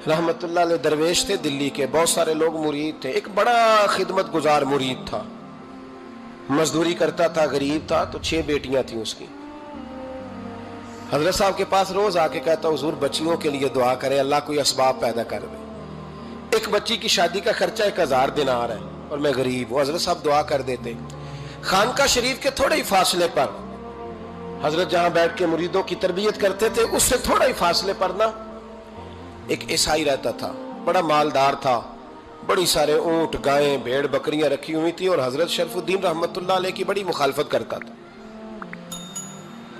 رحمت اللہ علیہ درویش تھے دلی کے، بہت سارے لوگ مرید تھے، ایک بڑا خدمت گزار مرید تھا، مزدوری کرتا تھا، غریب تھا، تو 6 بیٹیاں تھیں اس کی۔ حضرت صاحب کے پاس روز آ کے کہتا حضور بچیوں کے لیے دعا کریں، اللہ کوئی اسباب پیدا کر دے، ایک بچی کی شادی کا خرچہ 1000 دینار ہے اور میں غریب ہوں۔ حضرت صاحب دعا کر دیتے۔ خانقاہ شریف کے تھوڑے ہی فاصلے پر، حضرت جہاں بیٹھ کے مریدوں کی تربیت کرتے تھے، اس سے تھوڑا ہی فاصلے پر نا ایک عیسائی رہتا تھا، بڑا مالدار تھا، بڑی سارے اونٹ، گائیں، بھیڑ، بکریاں رکھی ہوئی تھی، اور حضرت شرف الدین رحمت اللہ علیہ کی بڑی مخالفت کرتا تھا۔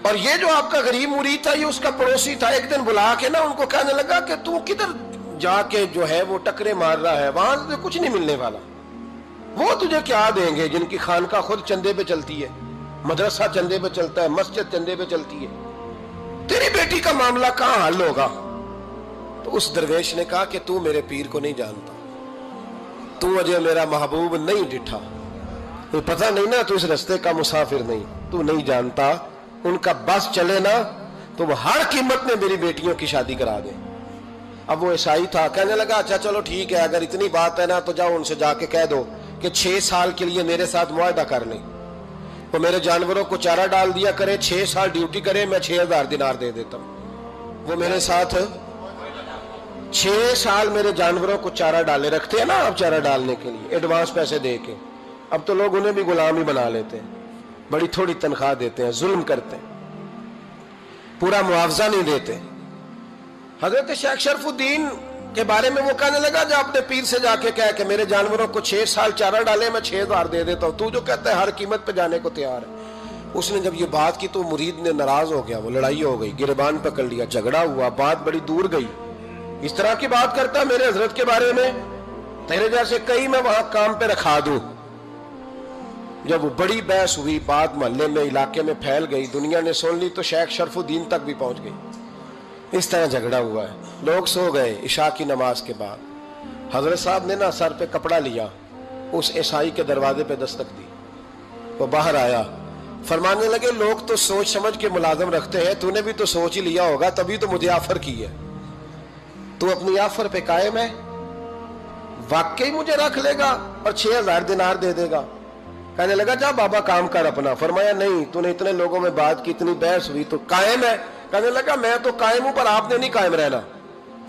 اور یہ جو آپ کا غریب مرید تھا، یہ اس کا پڑوسی تھا، ایک دن بلا کے نا ان کو کہنے لگا کہ تو کدھر جا کے جو ہے وہ ٹکرے مار رہا ہے، وہاں سے کچھ نہیں ملنے والا، وہ تجھے کیا دیں گے جن کی خانقاہ خود چندے پہ چلتی ہے، مدرسہ چندے پہ چلتا ہے، مسجد چندے پہ چلتی ہے، تیری بیٹی کا معاملہ کہاں حل ہوگا؟ تو اس درویش نے کہا کہ تو میرے پیر کو نہیں جانتا، تو مجھے میرا محبوب نہیں ڈٹھا، تو پتہ نہیں نا، تو اس رستے کا مسافر نہیں، تو نہیں جانتا، ان کا بس چلے نا تو وہ ہر قیمت میں میری بیٹیوں کی شادی کرا دیں۔ اب وہ عیسائی تھا، کہنے لگا اچھا چلو ٹھیک ہے، اگر اتنی بات ہے نا تو جاؤ ان سے جا کے کہہ دو کہ 6 سال کے لیے میرے ساتھ معاہدہ کر لیں، وہ میرے جانوروں کو چارہ ڈال دیا کرے، 6 سال ڈیوٹی کرے، میں 6000 دینار دے دیتا ہوں۔ وہ میرے ساتھ 6 سال میرے جانوروں کو چارہ ڈالے، رکھتے ہیں نا آپ چارہ ڈالنے کے لیے ایڈوانس پیسے دے کے، اب تو لوگ انہیں بھی غلام ہی بنا لیتے ہیں، بڑی تھوڑی تنخواہ دیتے ہیں، ظلم کرتے ہیں، پورا معاوضہ نہیں دیتے۔ حضرت شیخ شرف الدین کے بارے میں وہ کہنے لگا جا اپنے پیر سے جا کے کہہ کہ میرے جانوروں کو 6 سال چارہ ڈالے، میں 6000 دے دیتا ہوں، تو جو کہتا ہے ہر قیمت پہ جانے کو تیار ہے۔ اس نے جب یہ بات کی تو مرید نے ناراض ہو گیا، وہ لڑائی ہو گئی، گریبان پکڑ لیا، جھگڑا ہوا، بات بڑی دور گئی، اس طرح کی بات کرتا میرے حضرت کے بارے میں، تیرے جیسے کئی میں وہاں کام پہ رکھا دوں۔ جب وہ بڑی بحث ہوئی، بات محلے میں، علاقے میں پھیل گئی، دنیا نے سن لی تو شیخ شرف الدین تک بھی پہنچ گئی۔ اس طرح جھگڑا ہوا ہے، لوگ سو گئے عشاء کی نماز کے بعد، حضرت صاحب نے نا سر پہ کپڑا لیا، اس عیسائی کے دروازے پہ دستک دی، وہ باہر آیا، فرمانے لگے لوگ تو سوچ سمجھ کے ملازم رکھتے ہیں، تو نے بھی تو سوچ ہی لیا ہوگا، تبھی تو مجھے آفر کی ہے، تو اپنی آفر پہ قائم ہے، واقعی مجھے رکھ لے گا اور 6000 دینار دے دے گا؟ کہنے لگا جا بابا کام کر اپنا۔ فرمایا نہیں، تو نے اتنے لوگوں میں بات کی، اتنی بحث ہوئی، تو قائم ہے؟ کہنے لگا میں تو قائم ہوں، پر آپ نے نہیں قائم رہنا۔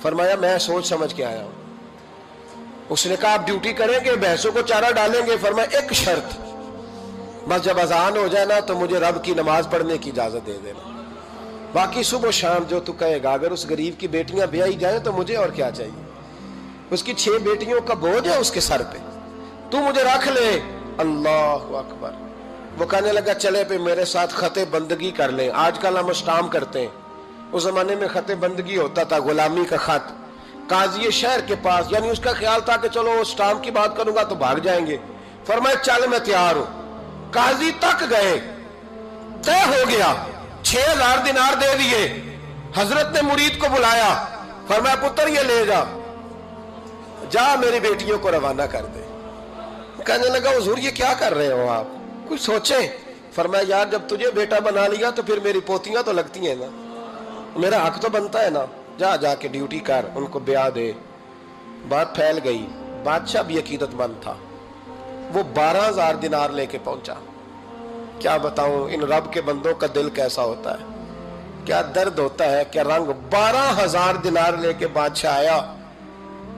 فرمایا میں سوچ سمجھ کے آیا ہوں۔ اس نے کہا آپ ڈیوٹی کریں گے، بحثوں کو چارہ ڈالیں گے؟ فرمایا ایک شرط، بس جب اذان ہو جائے نا تو مجھے رب کی نماز پڑھنے کی اجازت دے دینا، باقی صبح و شام جو تو کہے گا۔ اگر اس غریب کی بیٹیاں بیائی جائیں تو مجھے اور کیا چاہیے، اس کی 6 بیٹیوں کا بوجھ ہے اس کے سر پہ، تو مجھے رکھ لے۔ اللہ اکبر۔ وہ کہنے لگا چلے پہ میرے ساتھ خط بندگی کر لیں، آج کل ہم اسٹام کرتے ہیں، اس زمانے میں خط بندگی ہوتا تھا، غلامی کا خط، قاضی شہر کے پاس، یعنی اس کا خیال تھا کہ چلو اسٹام کی بات کروں گا تو بھاگ جائیں گے۔ فرمایا چل میں تیار ہوں۔ قاضی تک گئے، طے ہو گیا، 6000 دینار دے دیے۔ حضرت نے مرید کو بلایا، فرمایا پتر یہ لے جا، جا میری بیٹیوں کو روانہ کر دے۔ کہنے لگا حضور یہ کیا کر رہے ہو آپ، کچھ سوچیں۔ فرمایا یار جب تجھے بیٹا بنا لیا تو پھر میری پوتیاں تو لگتی ہیں نا، میرا حق تو بنتا ہے نا، جا کے ڈیوٹی کر، ان کو بیاہ دے۔ بات پھیل گئی، بادشاہ بھی عقیدت مند تھا، وہ 12000 دینار لے کے پہنچا۔ کیا بتاؤں ان رب کے بندوں کا دل کیسا ہوتا ہے، کیا درد ہوتا ہے، کیا رنگ۔ 12000 دینار لے کے بادشاہ آیا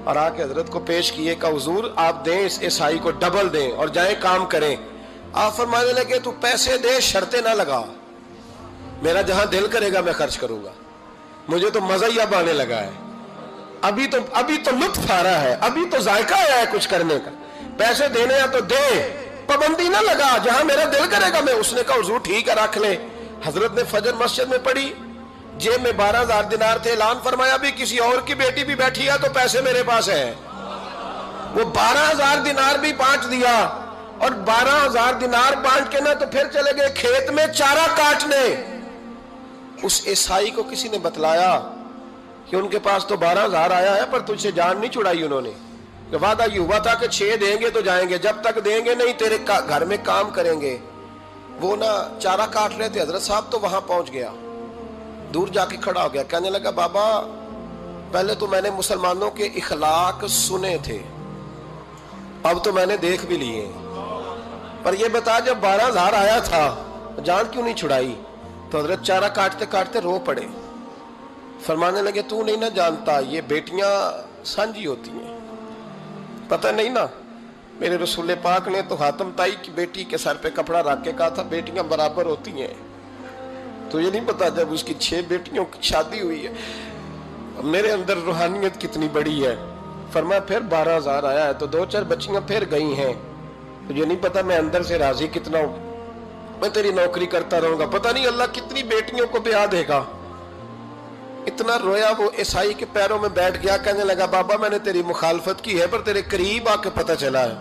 اور آ کے حضرت کو پیش کیے کہ حضور آپ دیں اس عیسائی کو ڈبل دیں اور جائیں کام کریں۔ آپ فرمانے لگے تو پیسے دے، شرطیں نہ لگا، میرا جہاں دل کرے گا میں خرچ کروں گا، مجھے تو مزہ ہی اب آنے لگا ہے، ابھی تو لطف آ رہا ہے، ابھی تو ذائقہ آیا ہے کچھ کرنے کا، پیسے دینے ہیں تو دے، پابندی نہ لگا، جہاں میرا دل کرے گا میں۔ اس نے کہا حضور ٹھیک ہے رکھ لیں۔ حضرت نے فجر مسجد میں پڑھی، جیب میں 12000 دینار تھے، اعلان فرمایا بھی کسی اور کی بیٹی بھی بیٹھی ہے تو پیسے میرے پاس ہیں۔ وہ 12000 دینار بھی بانٹ دیا، اور 12000 دینار بانٹ کے نہ تو پھر چلے گئے کھیت میں چارہ کاٹنے۔ اس عیسائی کو کسی نے بتلایا کہ ان کے پاس تو 12000 آیا ہے، پر تجھ سے جان نہیں چھڑائی انہوں نے، کہ وعدہ یہ ہوا تھا کہ 6 دیں گے تو جائیں گے، جب تک دیں گے نہیں تیرے گھر میں کام کریں گے۔ وہ نا چارہ کاٹ رہے تھے، حضرت صاحب تو وہاں پہنچ گیا، دور جا کے کھڑا ہو گیا، کہنے لگا بابا پہلے تو میں نے مسلمانوں کے اخلاق سنے تھے، اب تو میں نے دیکھ بھی لیے، پر یہ بتا جب 12,000 آیا تھا جان کیوں نہیں چھڑائی؟ تو حضرت چارہ کاٹتے کاٹتے رو پڑے، فرمانے لگے تو نہیں نہ جانتا یہ بیٹیاں سانجی ہوتی ہیں، پتہ نہیں نا؟ میرے رسول پاک نے تو حاتم تائی کی بیٹی کے سر پہ کپڑا رکھ کے کہا تھا بیٹیاں برابر ہوتی ہیں، تو یہ نہیں پتا جب اس کی 6 بیٹیوں کی شادی ہوئی ہے میرے اندر روحانیت کتنی بڑی ہے۔ فرمایا پھر 12,000 آیا ہے تو 2-4 بچیاں پھر گئی ہیں، تو یہ نہیں پتا میں اندر سے راضی کتنا ہوں، میں تیری نوکری کرتا رہوں گا، پتہ نہیں اللہ کتنی بیٹیوں کو بیاہ دے گا۔ اتنا رویا وہ عیسائی کے پیروں میں بیٹھ گیا، کہنے لگا بابا میں نے تیری مخالفت کی ہے پر تیرے قریب آ کے پتہ چلا ہے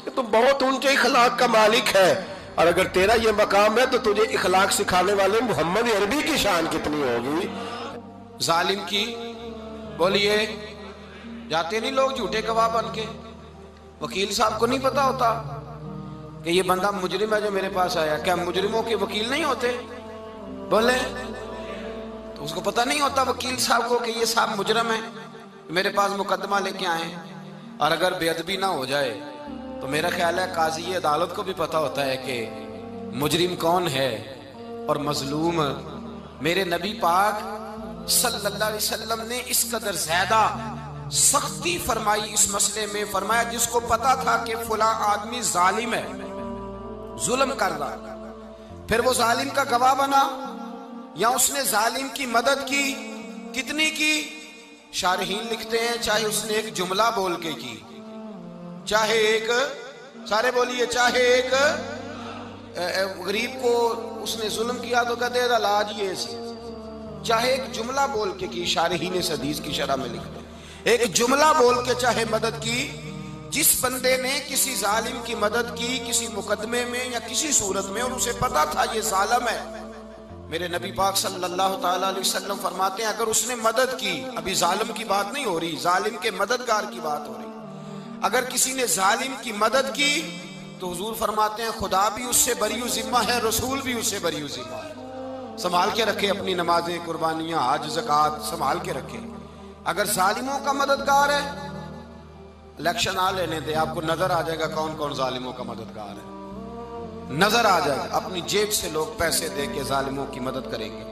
کہ تو بہت اونچے اخلاق کا مالک ہے، اور اگر تیرا یہ مقام ہے تو تجھے اخلاق سکھانے والے محمد عربی کی شان کتنی ہوگی۔ ظالم کی بولیے جاتے نہیں لوگ جھوٹے گواہ بن کے، وکیل صاحب کو نہیں پتا ہوتا کہ یہ بندہ مجرم ہے جو میرے پاس آیا، کیا مجرموں کے وکیل نہیں ہوتے؟ بولے تو اس کو پتہ نہیں ہوتا وکیل صاحب کو کہ یہ صاحب مجرم ہے، میرے پاس مقدمہ لے کے آئے، اور اگر بے ادبی نہ ہو جائے تو میرا خیال ہے قاضی عدالت کو بھی پتہ ہوتا ہے کہ مجرم کون ہے اور مظلوم۔ میرے نبی پاک صلی اللہ علیہ وسلم نے اس قدر زیادہ سختی فرمائی اس مسئلے میں، فرمایا جس کو پتا تھا کہ فلاں آدمی ظالم ہے، ظلم کر رہا، پھر وہ ظالم کا گواہ بنا یا اس نے ظالم کی مدد کی، کتنی کی؟ شارحین لکھتے ہیں چاہے اس نے ایک جملہ بول کے کی، چاہے ایک، سارے بولیے، چاہے ایک غریب کو اس نے ظلم کیا تو کہتے ہیں علاج یہ سی، چاہے ایک جملہ بول کے کی، شارحین اس حدیث کی شرح میں لکھتے ہیں ایک جملہ بول کے چاہے مدد کی، جس بندے نے کسی ظالم کی مدد کی کسی مقدمے میں یا کسی صورت میں اور اسے پتا تھا یہ ظالم ہے، میرے نبی پاک صلی اللہ تعالیٰ علیہ وسلم فرماتے ہیں اگر اس نے مدد کی، ابھی ظالم کی بات نہیں ہو رہی، ظالم کے مددگار کی بات ہو رہی، اگر کسی نے ظالم کی مدد کی تو حضور فرماتے ہیں خدا بھی اس سے بری و ذمہ ہے، رسول بھی اس سے بری و ذمہ ہے۔ سنبھال کے رکھے اپنی نمازیں، قربانیاں، حج، زکوٰۃ سنبھال کے رکھے۔ اگر ظالموں کا مددگار ہے، الیکشن آ لینے دے، آپ کو نظر آ جائے گا کون کون ظالموں کا مددگار ہے، نظر آ جائے گا۔ اپنی جیب سے لوگ پیسے دے کے ظالموں کی مدد کریں گے،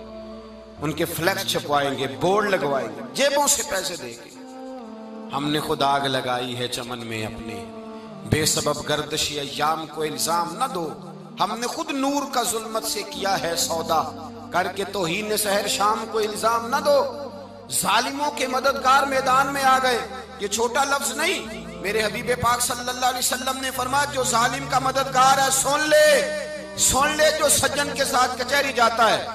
ان کے فلیکس چھپوائیں گے، بورڈ لگوائیں گے، جیبوں سے پیسے دے کے۔ ہم نے خود آگ لگائی ہے چمن میں اپنے، بے سبب گردشی ایام کو الزام نہ دو، ہم نے خود نور کا ظلمت سے کیا ہے سودا، کر کے توہین سحر شام کو الزام نہ دو۔ ظالموں کے مددگار میدان میں آ گئے، یہ چھوٹا لفظ نہیں، میرے حبیب پاک صلی اللہ علیہ وسلم نے فرمایا جو ظالم کا مددگار ہے سن لے جو سجن کے ساتھ کچہری جاتا ہے،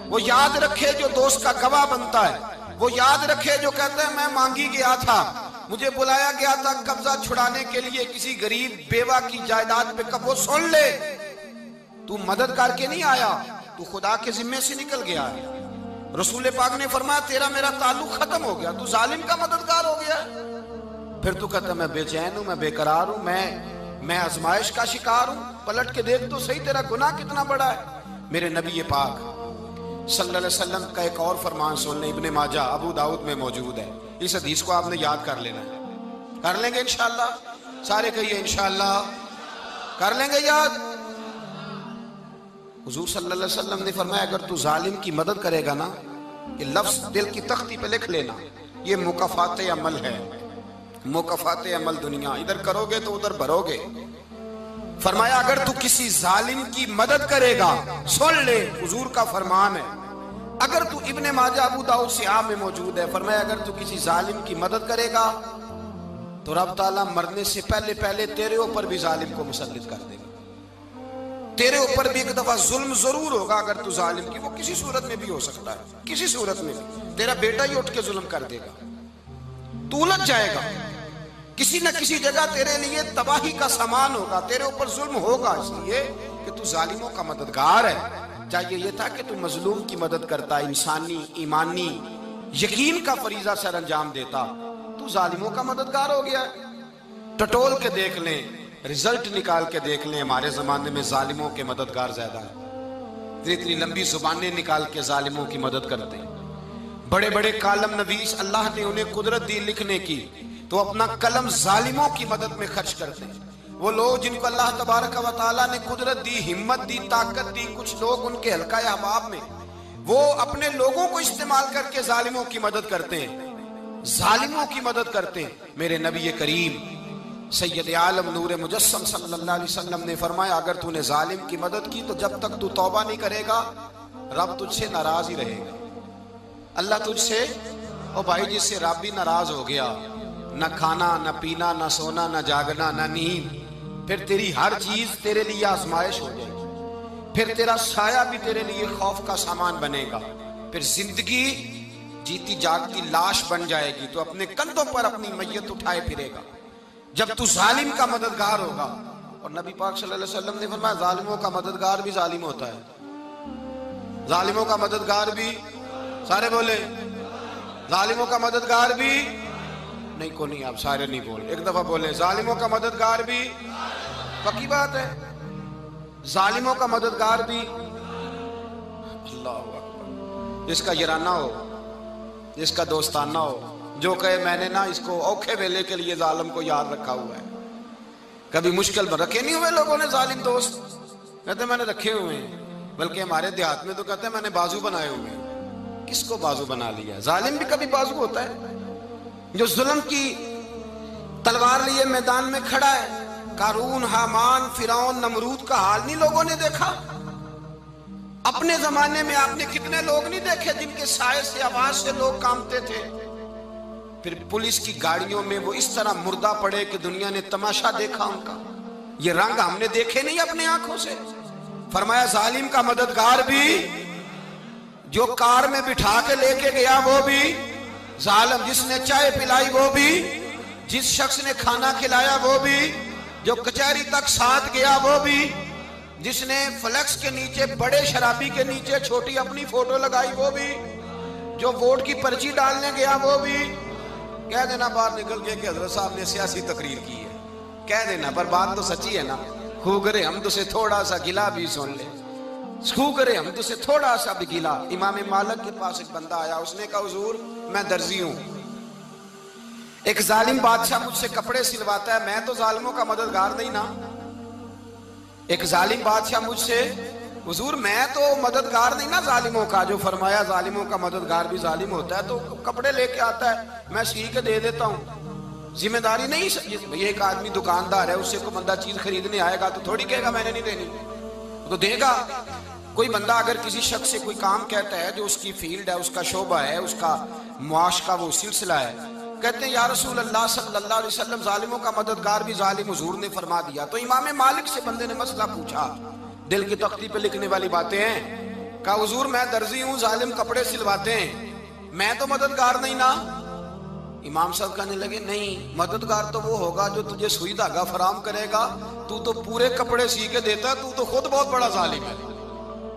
وہ یاد رکھے جو دوست کا گواہ بنتا ہے، وہ یاد رکھے جو کہتا ہے میں مانگی گیا تھا، مجھے بلایا گیا تھا قبضہ چھڑانے کے لیے کسی غریب بیوہ کی جائیداد پہ، وہ سن لے تو مدد کر کے نہیں آیا، تو خدا کے ذمے سے نکل گیا ہے۔ رسول پاک نے فرمایا تیرا میرا تعلق ختم ہو گیا، تو ظالم کا مددگار ہو گیا۔ پھر تو کہتا میں بے چین ہوں، میں بے قرار ہوں، میں آزمائش کا شکار ہوں، پلٹ کے دیکھ تو صحیح تیرا گناہ کتنا بڑا ہے۔ میرے نبی پاک صلی اللہ علیہ وسلم کا ایک اور فرمان سن لیں، ابن ماجہ ابو داؤد میں موجود ہے، اس حدیث کو آپ نے یاد کر لینا ہے، کر لیں گے انشاءاللہ، سارے کہیے انشاءاللہ، کر لیں گے یاد۔ حضور صلی اللہ علیہ وسلم نے فرمایا اگر تو ظالم کی مدد کرے گا نا، یہ لفظ دل کی تختی پہ لکھ لینا، یہ مکافات عمل ہے، مکافات عمل دنیا، ادھر کرو گے تو ادھر بھرو گے۔ فرمایا اگر تو کسی ظالم کی مدد کرے گا، سن لے حضور کا فرمان ہے، اگر تو ابن ماجہ ابو داؤد سیاہ میں موجود ہے، فرمایا اگر تو کسی ظالم کی مدد کرے گا تو رب تعالیٰ مرنے سے پہلے تیرے اوپر بھی ظالم کو مسلط کر دے گا، تیرے اوپر بھی ایک دفعہ ظلم ضرور ہوگا اگر تو ظالم کی، وہ کسی صورت میں بھی ہو سکتا ہے، کسی صورت میں بھی تیرا بیٹا ہی اٹھ کے ظلم کر دے گا، تو الجھ جائے گا، کسی نہ کسی جگہ تیرے لیے تباہی کا سامان ہوگا، تیرے اوپر ظلم ہوگا، اس لیے کہ تو ظالموں کا مددگار ہے۔ چاہیے یہ تھا کہ تو مظلوم کی مدد کرتا، انسانی ایمانی یقین کا فریضہ سر انجام دیتا، تو ظالموں کا مددگار ہو گیا۔ ٹٹول کے دیکھ لیں، رزلٹ نکال کے دیکھ لیں، ہمارے زمانے میں ظالموں کے مددگار زیادہ ہیں، اتنی لمبی زبانیں نکال کے ظالموں کی مدد کرتے ہیں، بڑے بڑے کالم نویس اللہ نے انہیں قدرت دی لکھنے کی، تو اپنا قلم ظالموں کی مدد میں خرچ کرتے ہیں۔ وہ لوگ جن کو اللہ تبارک و تعالیٰ نے قدرت دی، ہمت دی، طاقت دی، کچھ لوگ ان کے حلقہ احباب میں وہ اپنے لوگوں کو استعمال کر کے ظالموں کی مدد کرتے ہیں، ظالموں کی مدد کرتے ہیں۔ میرے نبی کریم سید عالم نور مجسم صلی اللہ علیہ وسلم نے فرمایا اگر تو نے ظالم کی مدد کی تو جب تک تو توبہ نہیں کرے گا رب تجھ سے ناراض ہی رہے گا۔ اللہ تجھ سے، او بھائی جس سے رب بھی ناراض ہو گیا، نہ کھانا نہ پینا نہ سونا نہ جاگنا نہ نیند، پھر تیری ہر چیز تیرے لیے آزمائش ہو جائے گی، پھر تیرا سایہ بھی تیرے لیے خوف کا سامان بنے گا، پھر زندگی جیتی جاگتی لاش بن جائے گی، تو اپنے کندھوں پر اپنی میت اٹھائے پھرے گا جب تو ظالم کا مددگار ہوگا۔ اور نبی پاک صلی اللہ علیہ وسلم نے فرمایا ظالموں کا مددگار بھی ظالم ہوتا ہے، ظالموں کا مددگار بھی، سارے بولے ظالموں کا مددگار بھی، نہیں کو نہیں، آپ سارے نہیں بولے، ایک دفعہ بولے ظالموں کا مددگار بھی، پکی بات ہے، ظالموں کا مددگار بھی۔ اللہ اکبر، جس کا یارانہ ہو، جس کا دوستانہ ہو، جو کہے میں نے نا اس کو اوکھے ویلے کے لیے ظالم کو یاد رکھا ہوا ہے۔ کبھی مشکل میں رکھے نہیں ہوئے لوگوں نے ظالم دوست، کہتے ہیں میں نے رکھے ہوئے ہیں، بلکہ ہمارے دیہات میں تو کہتے ہیں میں نے بازو بنائے ہوئے ہیں۔ کس کو بازو بنا لیا؟ ظالم بھی کبھی بازو ہوتا ہے، جو ظلم کی تلوار لیے میدان میں کھڑا ہے۔ قارون، حامان، فرعون، نمرود کا حال نہیں لوگوں نے دیکھا؟ اپنے زمانے میں آپ نے کتنے لوگ نہیں دیکھے جن کے سائے سے، آواز سے لوگ کانپتے تھے؟ پھر پولیس کی گاڑیوں میں وہ اس طرح مردہ پڑے کہ دنیا نے تماشا دیکھا ان کا۔ یہ رنگ ہم نے دیکھے نہیں اپنے آنکھوں سے۔ فرمایا ظالم کا مددگار بھی، جو کار میں بٹھا کے لے کے گیا وہ بھی ظالم، جس نے چائے پلائی وہ بھی، جس شخص نے کھانا کھلایا وہ بھی، جو کچہری تک ساتھ گیا وہ بھی، جس نے فلیکس کے نیچے بڑے شرابی کے نیچے چھوٹی اپنی فوٹو لگائی وہ بھی، جو ووٹ کی پرچی ڈالنے گیا وہ بھی۔ کہہ دینا باہر نکل کے کہ حضرت صاحب نے سیاسی تقریر کی ہے، کہہ دینا، پر بات تو سچی ہے نا۔ خو کرے ہم تو سے تھوڑا سا گلا بھی سن لے، خو کرے ہم تو سے تھوڑا سا بھی گلا۔ امام مالک کے پاس ایک بندہ آیا، اس نے کہا حضور میں درزی ہوں، ایک ظالم بادشاہ مجھ سے کپڑے سلواتا ہے، میں تو ظالموں کا مددگار نہیں نا۔ ایک ظالم بادشاہ مجھ سے، حضور میں تو مددگار نہیں نا ظالموں کا، جو فرمایا ظالموں کا مددگار بھی ظالم ہوتا ہے، تو کپڑے لے کے آتا ہے میں سی کے دے دیتا ہوں، ذمہ داری نہیں۔ یہ ایک آدمی دکاندار ہے، اس سے کوئی بندہ چیز خریدنے آئے گا تو تھوڑی کہے گا میں نے نہیں دینی، تو دے گا۔ کوئی بندہ اگر کسی شخص سے کوئی کام کہتا ہے جو اس کی فیلڈ ہے، اس کا شعبہ ہے، اس کا معاش کا وہ سلسلہ ہے، کہتے ہیں یا رسول اللہ صلی اللہ علیہ وسلم ظالموں کا مددگار بھی ظالم، حضور نے فرما دیا۔ تو امام مالک سے بندے نے مسئلہ پوچھا، دل کی تختی پہ لکھنے والی باتیں ہیں، کہا حضور میں درزی ہوں، ظالم کپڑے سلواتے ہیں، میں تو مددگار نہیں نا۔ امام صاحب کہنے لگے نہیں، مددگار تو وہ ہوگا جو تجھے سوئی دھاگا فراہم کرے گا، تو پورے کپڑے سی کے دیتا ہے، تو خود بہت بڑا ظالم ہے،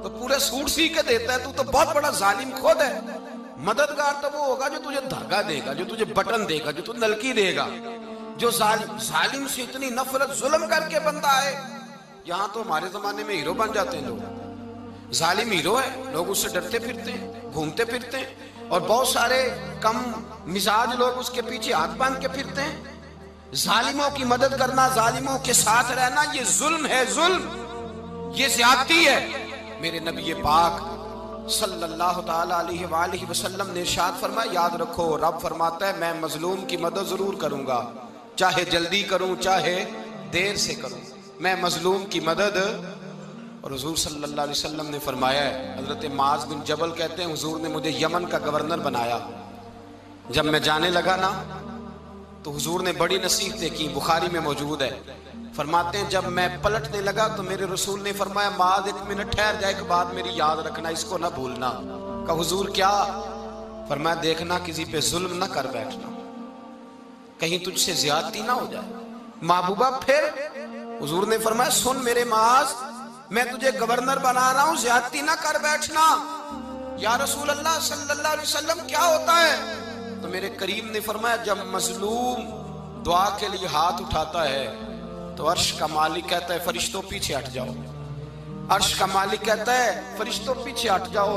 تو پورے سوٹ سی کے دیتا ہے، تو بہت بڑا ظالم خود ہے۔ مددگار تو وہ ہوگا جو تجھے دھاگا دے گا، جو تجھے بٹن دے گا، جو تجھے نلکی دے گا۔ جو ظالم سے اتنی نفرت ظلم کر کے بندہ ہے، یہاں تو ہمارے زمانے میں ہیرو بن جاتے ہیں لوگ، ظالم ہیرو ہے، لوگ اس سے ڈرتے پھرتے ہیں، گھومتے پھرتے ہیں، اور بہت سارے کم مزاج لوگ اس کے پیچھے ہاتھ باندھ کے پھرتے ہیں۔ ظالموں کی مدد کرنا، ظالموں کے ساتھ رہنا، یہ ظلم ہے، ظلم، یہ زیادتی ہے۔ میرے نبی پاک صلی اللہ تعالی علیہ وآلہ وسلم نے ارشاد فرمایا یاد رکھو، رب فرماتا ہے میں مظلوم کی مدد ضرور کروں گا، چاہے جلدی کروں چاہے دیر سے کروں، میں مظلوم کی مدد۔ اور حضور صلی اللہ علیہ وسلم نے فرمایا ہے، حضرت معاذ بن جبل کہتے ہیں حضور نے مجھے یمن کا گورنر بنایا، جب میں جانے لگا نا تو حضور نے بڑی نصیحتیں کی، بخاری میں موجود ہے، فرماتے ہیں جب میں پلٹنے لگا تو میرے رسول نے فرمایا معاذ ایک منٹ ٹھہر جا، ایک بات میری یاد رکھنا، اس کو نہ بھولنا۔ کہا حضور کیا؟ فرمایا دیکھنا کسی پہ ظلم نہ کر بیٹھنا، کہیں تجھ سے زیادتی نہ ہو جائے۔ محبوبہ پھر حضور نے فرمایا سن میرے معاذ، میں تجھے گورنر بنا رہا ہوں، زیادتی نہ کر بیٹھنا۔ یا رسول اللہ صلی اللہ علیہ وسلم کیا ہوتا ہے؟ تو میرے کریم نے فرمایا جب مظلوم دعا کے لیے ہاتھ اٹھاتا ہے تو عرش کا مالک کہتا ہے فرشتوں پیچھے ہٹ جاؤ، عرش کا مالک کہتا ہے فرشتوں پیچھے ہٹ جاؤ۔